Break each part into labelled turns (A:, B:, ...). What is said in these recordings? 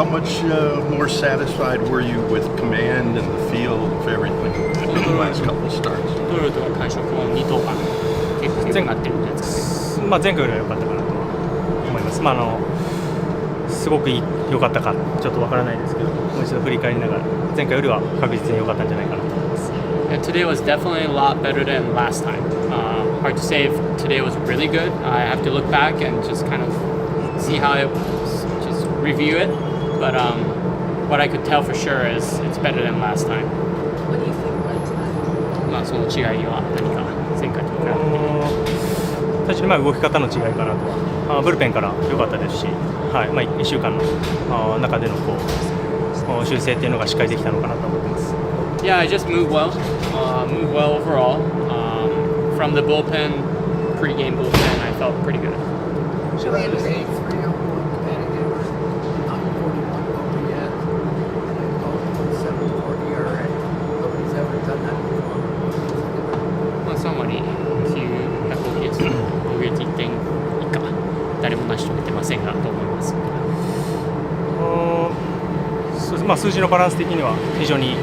A: how much more satisfied were you with command and the feel of everything in the last couple of starts?
B: ドローとの感触も2登板結構良くなってるんじゃないですかね。
C: 前回よりは良かったかなと思います。すごく良かったかちょっとわからないですけど、もう一度振り返りながら前回よりは確実に良かったんじゃないかなと思います。
B: And today was definitely a lot better than last time. Hard to say if today was really good. I have to look back and just kind of see how it was, just review it. But what I could tell for sure is it's better than last time.
D: What do you think went tonight?
B: その違いは何か前回と比べて。
C: 最初に動き方の違いかなと。ブルペンから良かったですし、1週間の中での修正っていうのがしっかりできたのかなと思ってます。
B: Yeah, I just moved well. Moved well overall. From the bullpen, pre-game bullpen, I felt pretty good.
D: Should we just 3-0 batting average, 941 over yet, and a 7.4 ERA. Nobody's ever done that before.
B: 3割9防御率1点以下、誰も成し遂げてませんが、どう思います？
C: 数字のバランス的には非常に、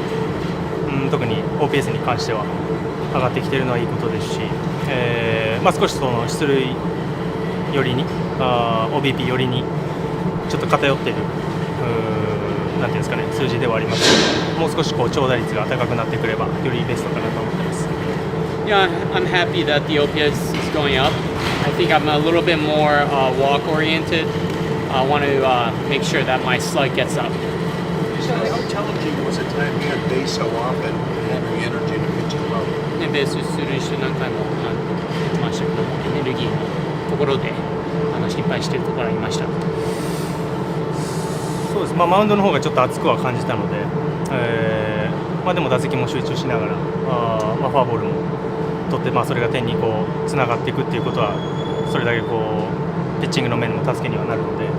C: 特に OPS に関しては上がってきているのはいいことですし、少しその出塁寄りに、OBP 寄りにちょっと偏っているなんていうんですかね、数字ではありますけど、もう少し長打率が高くなってくればよりベストかなと思ってます。
B: Yeah, I'm happy that the OPS is going up. I think I'm a little bit more walk-oriented. I want to make sure that my slug gets up.
A: How challenging was it time you had base so often and having energy to pitch as well?
B: ベース出塁して何回も言ってましたけども、エネルギーのところで心配しているところがありました。
C: そうです、マウンドの方がちょっと熱くは感じたので、でも打席も集中しながら、フォアボールも取って、それが点につながっていくっていうことは、それだけピッチングの面の助けにはなるので、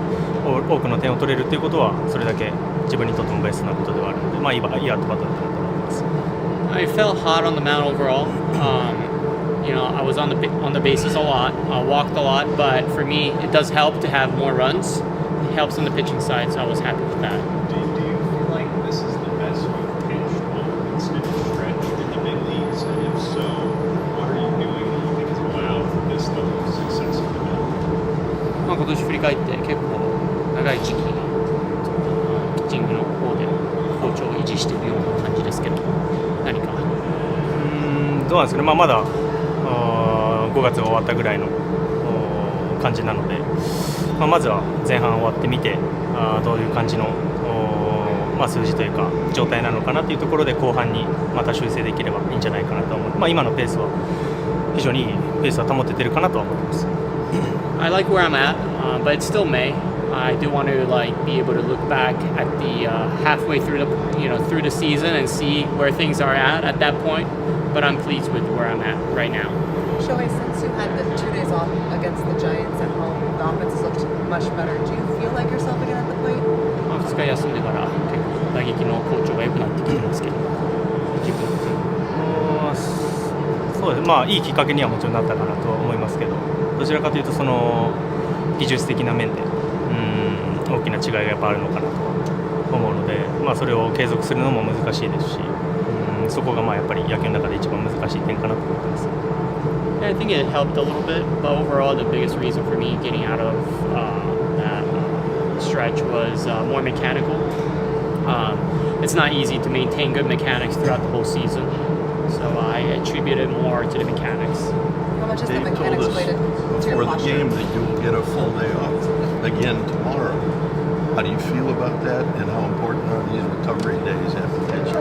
C: 多くの点を取れるっていうことは、それだけ自分にとってもベストなことではあるので、いいアウトバットだったなと思います。
B: I felt hot on the mound overall. I was on the bases a lot, walked a lot, but for me, it does help to have more runs. It helps on the pitching side, so I was happy with that.
E: Do you feel like this is the best you've pitched on an extended stretch in the big leagues? And if so, what are you doing that you think has allowed for this level of success in the middle?
B: 今年振り返って結構長い時期、ピッチングの方で好調を維持しているような感じですけど、何か
C: どうなんですかね、まだ5月が終わったぐらいの感じなので、まずは前半終わってみて、どういう感じの数字というか状態なのかなというところで後半にまた修正できればいいんじゃないかなと思う。今のペースは非常にいいペースは保てているかなとは思ってます。
B: I like where I'm at, but it's still May. I do want to be able to look back at the halfway through the season and see where things are at that point. But I'm pleased with where I'm at right now.
D: Shohei, since you had the 2 days off against the Giants at home, the offense has looked much better. Do you feel like yourself again at the plate?
B: 2日休んでから結構打撃の好調が良くなってきてますけど、気分
C: そうです、いいきっかけにはもちろんなったかなと思いますけど、どちらかというとその技術的な面で大きな違いがやっぱあるのかなと思うので、それを継続するのも難しいですし、そこがやっぱり野球の中で一番難しい点かなと思ってます。
B: I think it helped a little bit, but overall the biggest reason for me getting out of that stretch was more mechanical. It's not easy to maintain good mechanics throughout the whole season, so I attribute it more to the mechanics.
D: How much is the
A: Dave told
D: mechanics
A: us
D: related to your
A: before the
D: posture?
A: game that you will get a full day off again tomorrow. How do you feel about that, and how important are these recovery days after pitching?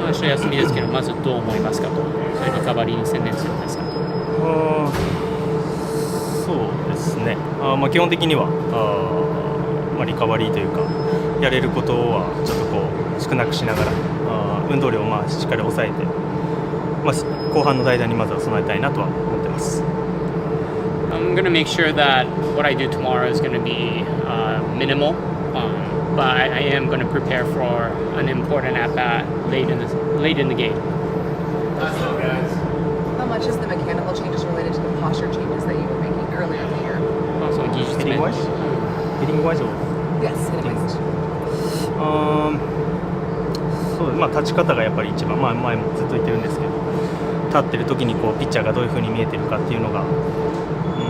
B: 明日休みですけど、まずどう思いますかと、そういうリカバリーに専念するんですかと。
C: そうですね、基本的にはリカバリーというかやれることはちょっと少なくしながら運動量をしっかり抑えて、後半の代打にまずは備えたいなとは思ってます。
B: I'm going to make sure that what I do tomorrow is going to be minimal, but I am going to prepare for an important at-bat late in the game.
D: How much is the mechanical changes related to the posture changes that you were making earlier in the year?
B: その技術面。
C: Hitting wise or?
D: Yes, hitting wise.
C: そう立ち方がやっぱり一番、前もずっと言ってるんですけど、立ってる時にピッチャーがどういう風に見えてるかっていうのが、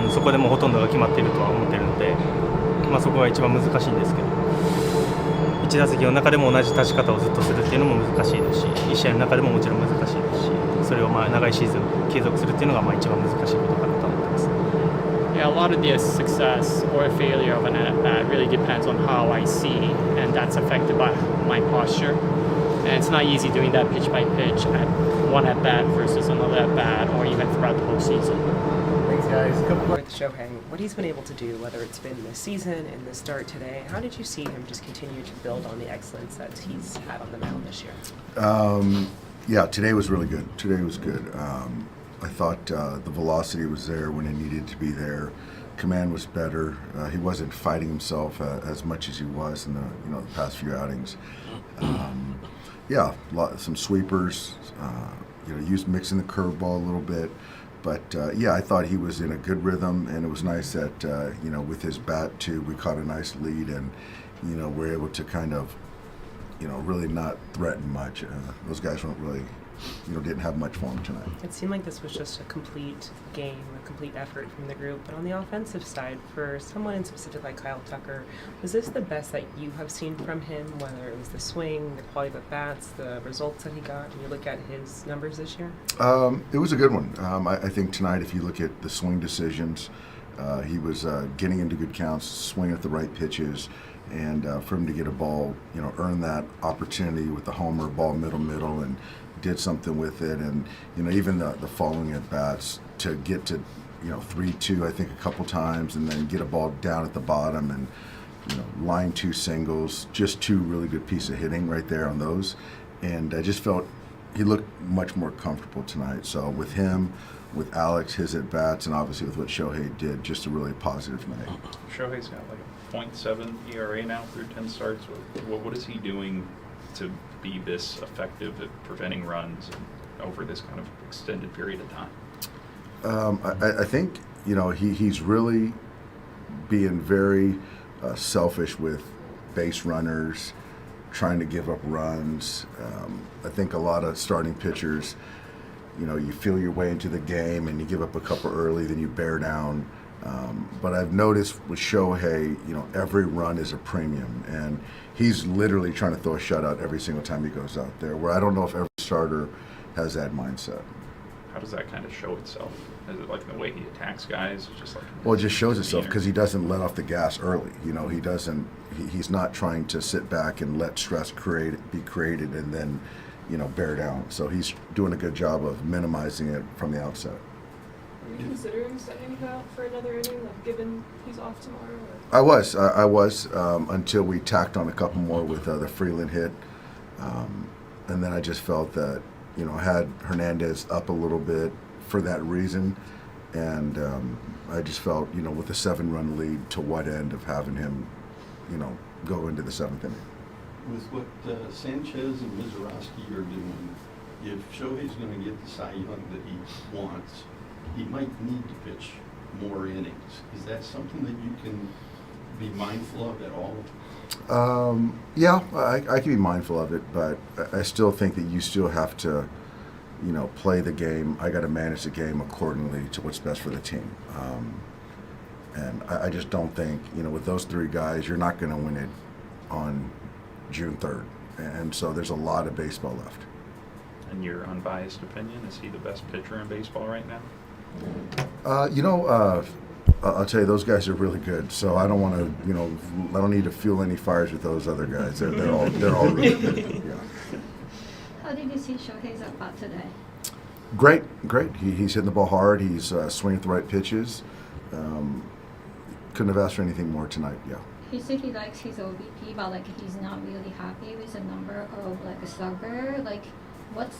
C: そこでもうほとんどが決まっているとは思ってるので、そこが一番難しいんですけど、1打席の中でも同じ立ち方をずっとするっていうのも難しいですし、1試合の中でももちろん難しいですし、それを長いシーズン継続するっていうのが一番難しいことかなと思ってます。
B: Yeah, a lot of the success or failure of an at-bat really depends on how I see, and that's affected by my posture. And it's not easy doing that pitch by pitch at one at-bat versus another at-bat, or even throughout the whole season.
D: Thanks, guys. Good luck.
F: With Shohei, what he's been able to do, whether it's been this season and the start today, how did you see him just continue to build on the excellence that he's had on the mound this year?
G: Yeah, today was really good. Today was good. I thought the velocity was there when it needed to be there. Command was better. He wasn't fighting himself as much as he was in the past few outings. Yeah, some sweepers. Mixing the curveball a little bit. But yeah, I thought he was in a good rhythm, and it was nice that with his bat too, we caught a nice lead, and we're able to kind of really not threaten much. Those guys weren't really, didn't have much for him tonight.
F: It seemed like this was just a complete game, a complete effort from the group. But on the offensive side, for someone in specific like Kyle Tucker, was this the best that you have seen from him, whether it was the swing, the quality of the bats, the results that he got, and you look at his numbers this year?
G: It was a good one. I think tonight, if you look at the swing decisions, he was getting into good counts, swinging at the right pitches, and for him to get a ball, earn that opportunity with the homer, ball middle, and did something with it, and even the following at bats to get to 3-2 I think a couple times, and then get a ball down at the bottom, and line 2 singles, just 2 really good pieces of hitting right there on those, and I just felt he looked much more comfortable tonight. So with him, with Alex, his at bats, and obviously with what Shohei did, just a really positive night.
E: Shohei's got like a 0.7 ERA now through 10 starts. What is he doing to be this effective at preventing runs over this kind of extended period of time?
G: I think he's really being very selfish with base runners, trying to give up runs. I think a lot of starting pitchers, you feel your way into the game and you give up a couple early, then you bear down. But I've noticed with Shohei, every run is a premium, and he's literally trying to throw a shutout every single time he goes out there, where I don't know if every starter has that mindset.
E: How does that kind of show itself? Is it like the way he attacks guys? Just like
G: well, it just shows itself because he doesn't let off the gas early. He doesn't. He's not trying to sit back and let stress be created and then, bear down. So he's doing a good job of minimizing it from the outset.
H: Are you considering setting him out for another inning, given he's off tomorrow?
G: I was until we tacked on a couple more with the Freeland hit, and then I just felt that had Hernandez up a little bit for that reason, and I just felt with a 7-run lead, to what end of having him go into the 7th inning.
A: With what Sanchez and Mizorowski are doing, if Shohei's going to get the Cy Young that he wants, he might need to pitch more innings. Is that something that you can be mindful of at all?
G: Yeah, I can be mindful of it, but I still think that you still have to, play the game. I got to manage the game accordingly to what's best for the team. And I just don't think, with those 3 guys, you're not going to win it on June 3rd. And so there's a lot of baseball left.
E: In your unbiased opinion, is he the best pitcher in baseball right now?
G: I'll tell you, those guys are really good. So I don't want to, I don't need to fuel any fires with those other guys. They're all really good. Yeah.
I: How did you see Shohei's at bat today?
G: Great. He's hitting the ball hard. He's swinging at the right pitches. Couldn't have asked for anything more tonight. Yeah.
I: He said he likes his OBP, but he's not really happy with the number of a slugger. What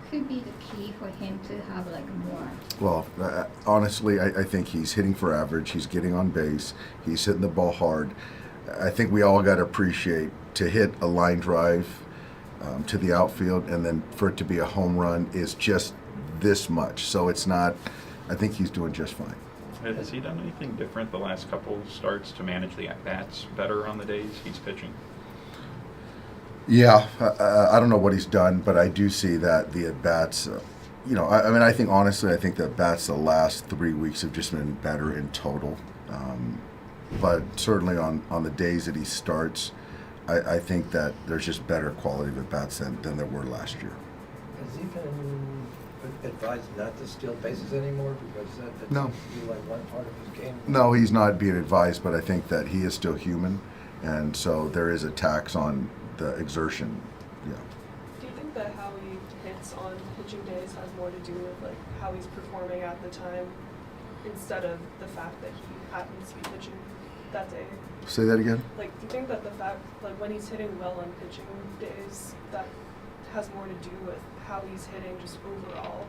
I: could be the key for him to have more?
G: Well, honestly, I think he's hitting for average. He's getting on base. He's hitting the ball hard. I think we all got to appreciate to hit a line drive to the outfield, and then for it to be a home run is just this much. So it's not. I think he's doing just fine.
E: Has he done anything different the last couple starts to manage the at-bats better on the days he's pitching?
G: Yeah, I don't know what he's done, but I do see that the at-bats, I think honestly, I think the at-bats the last 3 weeks have just been better in total. But certainly on the days that he starts, I think that there's just better quality of at-bats than there were last year.
D: Has he been advised not to steal bases anymore because that
G: No.
D: seems to be like one part of his game?
G: No, he's not being advised, but I think that he is still human, and so there is a tax on the exertion. Yeah.
H: Do you think that how he hits on pitching days has more to do with like how he's performing at the time instead of the fact that he happens to be pitching that day?
G: Say that again?
H: Like, do you think that the fact, like, when he's hitting well on pitching days, that has more to do with how he's hitting just overall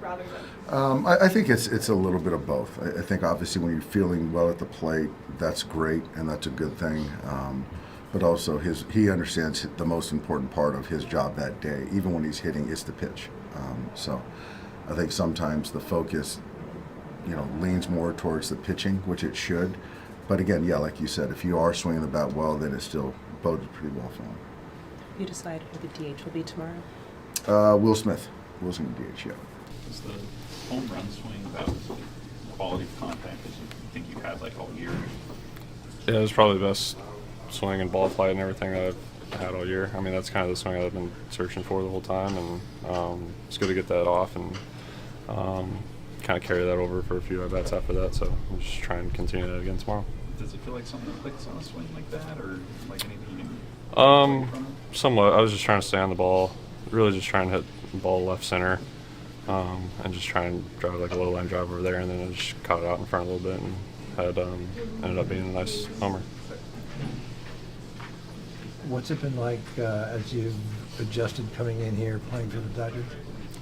H: rather than?
G: I think it's a little bit of both. I think obviously when you're feeling well at the plate, that's great and that's a good thing. But also he understands the most important part of his job that day, even when he's hitting, is the pitch. So I think sometimes the focus, leans more towards the pitching, which it should. But again, yeah, like you said, if you are swinging the bat well, then it still bodes pretty well for him.
F: You decide who the DH will be tomorrow?
G: Will Smith. Will's going to DH, yeah.
E: Is the home run swing about as quality of contact as you think you've had like all year?
J: Yeah, it was probably the best swing and ball flight and everything that I've had all year. I mean, that's kind of the swing I've been searching for the whole time, and it's good to get that off and kind of carry that over for a few at-bats after that. So I'm just trying to continue that again tomorrow.
E: Does it feel like something clicks on a swing like that, or like anything you can?
J: Somewhat. I was just trying to stay on the ball, really just trying to hit the ball left center, and just try and drive like a low line drive over there, and then I just caught it out in front a little bit and had ended up being a nice homer.
D: What's it been like as you've adjusted coming in here playing for the Dodgers?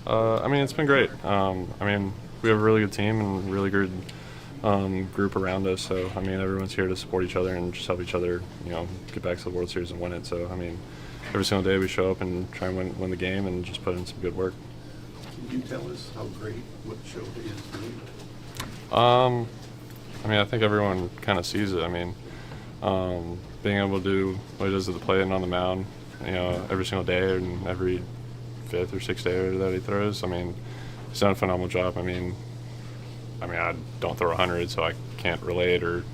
J: I mean, it's been great. We have a really good team and really good group around us. So, I mean, everyone's here to support each other and just help each other, get back to the World Series and win it. So, I mean, every single day we show up and try and win the game and just put in some good work.
A: Can you tell us how great what Shohei is doing?
J: I think everyone kind of sees it. I mean, being able to do what he does at the plate and on the mound, every single day and every fifth or sixth day that he throws. I mean, he's done a phenomenal job. I mean, I don't throw 100, so I can't relate or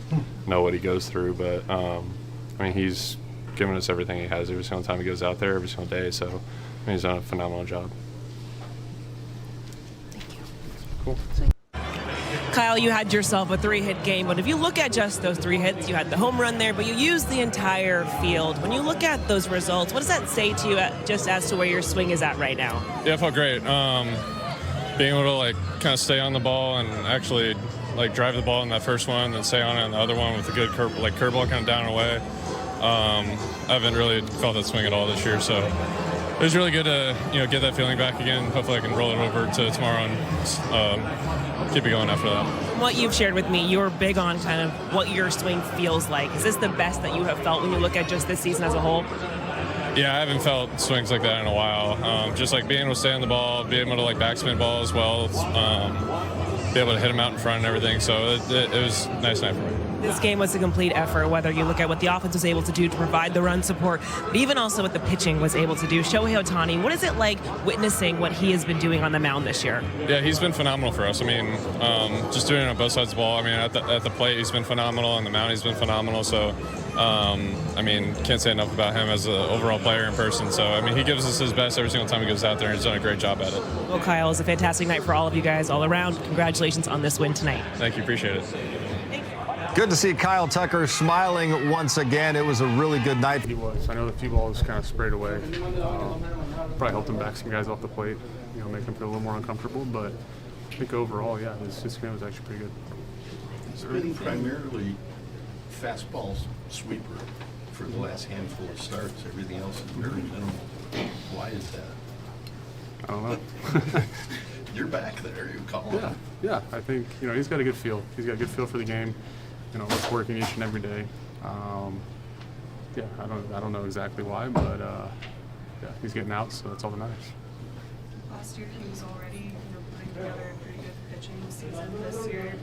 J: know what he goes through. But he's given us everything he has every single time he goes out there, every single day. So he's done a phenomenal job.
F: Thank you.
J: Cool.
F: Kyle, you had yourself a 3-hit game, but if you look at just those 3 hits, you had the home run there, but you used the entire field. When you look at those results, what does that say to you just as to where your swing is at right now?
J: Yeah, it felt great. Being able to kind of stay on the ball and actually drive the ball in that first one, and then stay on it in the other one with a good curveball kind of down and away. I haven't really felt that swing at all this year, so it was really good to get that feeling back again. Hopefully I can roll it over to tomorrow and keep it going after that.
F: What you've shared with me, you're big on kind of what your swing feels like. Is this the best that you have felt when you look at just this season as a whole?
J: Yeah, I haven't felt swings like that in a while. Just being able to stay on the ball, being able to backspin ball as well, be able to hit them out in front and everything. So it was a nice night for me.
F: This game was a complete effort, whether you look at what the offense was able to do to provide the run support, but even also what the pitching was able to do. Shohei Ohtani, what is it like witnessing what he has been doing on the mound this year?
J: Yeah, he's been phenomenal for us. Just doing it on both sides of the ball. At the plate, he's been phenomenal. On the mound, he's been phenomenal. So, can't say enough about him as an overall player in person. So, he gives us his best every single time he goes out there, and he's done a great job at it.
F: Well, Kyle, it was a fantastic night for all of you guys all around. Congratulations on this win tonight.
J: Thank you. Appreciate it.
K: Good to see Kyle Tucker smiling once again. It was a really good night.
L: He was. I know the few balls kind of sprayed away. Probably helped him back some guys off the plate, make them feel a little more uncomfortable. But I think overall, yeah, his game was actually pretty good.
A: It's been primarily fastball sweeper for the last handful of starts. Everything else is very minimal. Why is that?
L: I don't know.
A: You're back there. You call him.
L: Yeah. I think he's got a good feel. He's got a good feel for the game. It's working each and every day. I don't know exactly why, but he's getting out, so that's all that matters.
H: Last year he was already putting together a pretty good pitching season. This year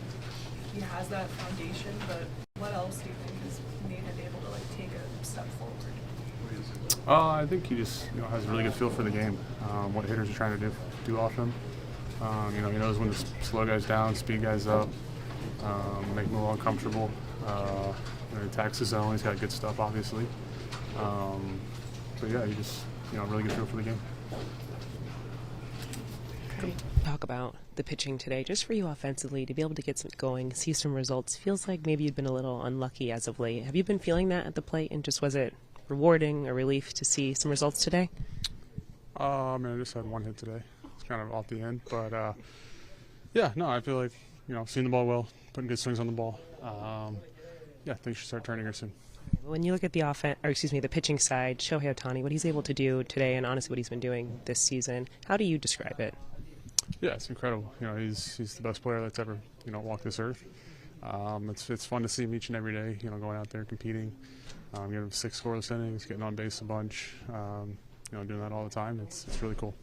H: he has that foundation, but what else do you think has made him able to take a step forward?
A: What is it?
L: I think he just has a really good feel for the game, what hitters are trying to do off him. He knows when to slow guys down, speed guys up, make them a little uncomfortable. He attacks the zone. He's got good stuff, obviously. But yeah, he just really good feel for the game.
F: Talk about the pitching today, just for you offensively, to be able to get some going, see some results. Feels like maybe you've been a little unlucky as of late. Have you been feeling that at the plate, and just was it rewarding, a relief to see some results today?
L: I just had one hit today. It's kind of off the end, but I feel like seeing the ball well, putting good swings on the ball. Things should start turning here soon.
F: When you look at the pitching side, Shohei Ohtani, what he's able to do today, and honestly what he's been doing this season, how do you describe it?
L: Yeah, it's incredible. He's the best player that's ever walked this earth. It's fun to see him each and every day. Going out there competing, getting him 6 scoreless innings, getting on base a bunch. Doing that all the time. It's really cool.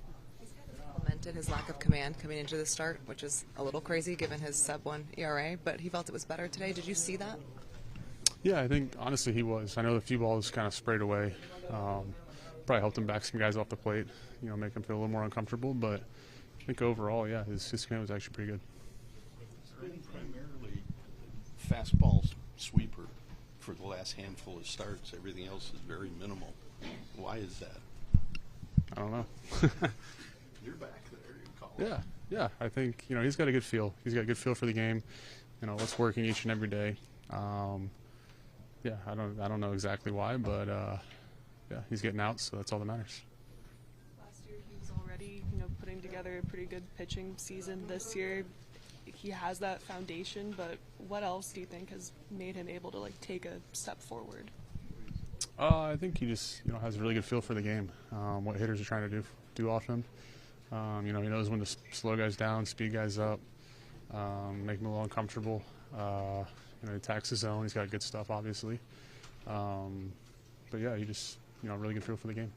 M: Lamented his lack of command coming into the start, which is a little crazy given his sub-1 ERA, but he felt it was better today. Did you see that?
L: Yeah, I think honestly he was. I know the few balls kind of sprayed away. Probably helped him back some guys off the plate, make him feel a little more uncomfortable. But I think overall, yeah, his command was actually pretty good.
A: It's been primarily fastball sweeper for the last handful of starts. Everything else is very minimal. Why is that?
L: I don't know.
A: You're back there. You call it.
L: Yeah. I think he's got a good feel. He's got a good feel for the game. What's working each and every day. I don't know exactly why, but he's getting out, so that's all that matters.
H: Last year he was already, putting together a pretty good pitching season. This year he has that foundation, but what else do you think has made him able to take a step forward?
L: I think he just has a really good feel for the game, what hitters are trying to do off him. He knows when to slow guys down, speed guys up, make them a little uncomfortable. He attacks the zone. He's got good stuff, obviously. But yeah, he just really good feel for the game.